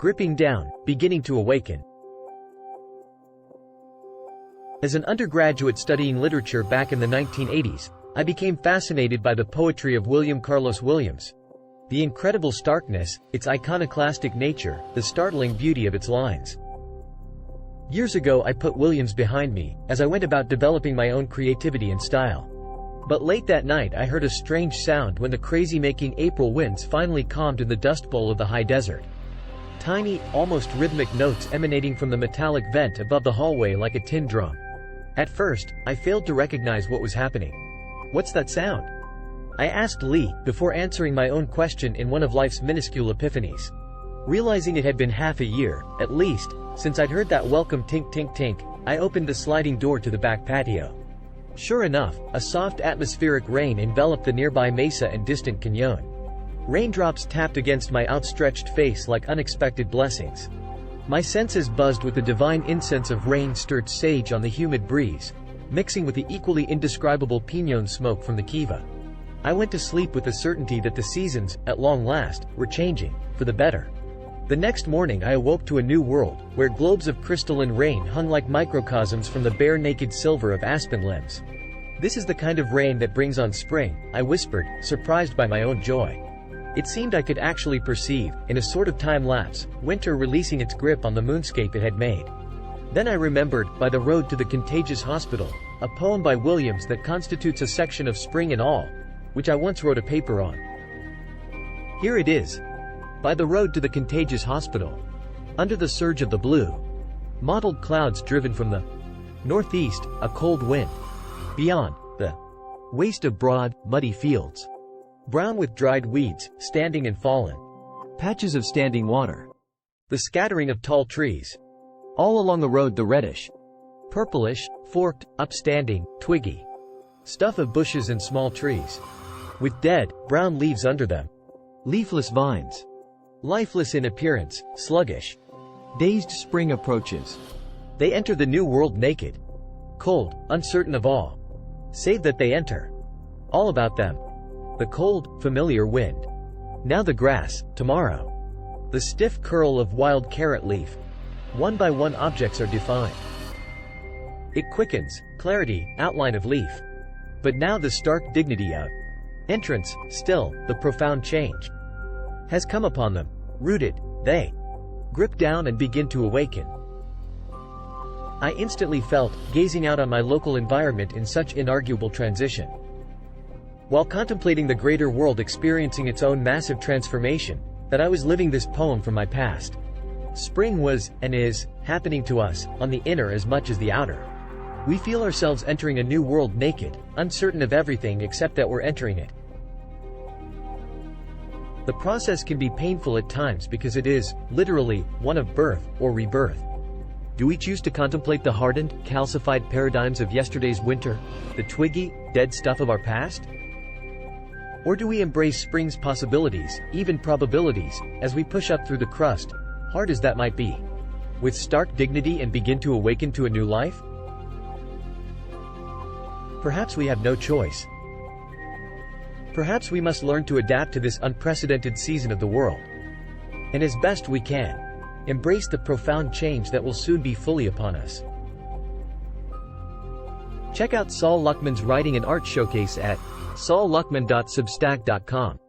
Gripping down, beginning to awaken. As an undergraduate studying literature back in the 1980s, I became fascinated by the poetry of William Carlos Williams. The incredible starkness, its iconoclastic nature, the startling beauty of its lines. Years ago I put Williams behind me, as I went about developing my own creativity and style. But late that night I heard a strange sound when the crazy-making April winds finally calmed in the dust bowl of the high desert. Tiny, almost rhythmic notes emanating from the metallic vent above the hallway like a tin drum. At first, I failed to recognize what was happening. "What's that sound?" I asked Lee, before answering my own question in one of life's minuscule epiphanies. Realizing it had been half a year, at least, since I'd heard that welcome tink-tink-tink, I opened the sliding door to the back patio. Sure enough, a soft atmospheric rain enveloped the nearby mesa and distant canyon. Raindrops tapped against my outstretched face like unexpected blessings. My senses buzzed with the divine incense of rain-stirred sage on the humid breeze, mixing with the equally indescribable piñon smoke from the kiva. I went to sleep with the certainty that the seasons, at long last, were changing, for the better. The next morning I awoke to a new world, where globes of crystalline rain hung like microcosms from the bare-naked silver of aspen limbs. "This is the kind of rain that brings on spring," I whispered, surprised by my own joy. It seemed I could actually perceive, in a sort of time-lapse, winter releasing its grip on the moonscape it had made. Then I remembered, By the Road to the Contagious Hospital, a poem by Williams that constitutes a section of Spring and All, which I once wrote a paper on. Here it is. By the road to the contagious hospital. Under the surge of the blue. Mottled clouds driven from the northeast, a cold wind. Beyond, the waste of broad, muddy fields. Brown with dried weeds, standing and fallen. Patches of standing water. The scattering of tall trees. All along the road the reddish, purplish, forked, upstanding, twiggy stuff of bushes and small trees. With dead, brown leaves under them. Leafless vines. Lifeless in appearance, sluggish. Dazed spring approaches. They enter the new world naked. Cold, uncertain of all. Save that they enter. All about them. The cold, familiar wind. Now the grass, tomorrow. The stiff curl of wild carrot leaf. One by one objects are defined. It quickens, clarity, outline of leaf. But now the stark dignity of entrance, still, the profound change has come upon them. Rooted, they grip down and begin to awaken. I instantly felt, gazing out on my local environment in such inarguable transition. While contemplating the greater world experiencing its own massive transformation, that I was living this poem from my past. Spring was, and is, happening to us, on the inner as much as the outer. We feel ourselves entering a new world naked, uncertain of everything except that we're entering it. The process can be painful at times because it is, literally, one of birth, or rebirth. Do we choose to contemplate the hardened, calcified paradigms of yesterday's winter, the twiggy, dead stuff of our past? Or do we embrace spring's possibilities, even probabilities, as we push up through the crust, hard as that might be, with stark dignity and begin to awaken to a new life? Perhaps we have no choice. Perhaps we must learn to adapt to this unprecedented season of the world. And as best we can, embrace the profound change that will soon be fully upon us. Check out Sol Luckman's writing and art showcase at solluckman.substack.com.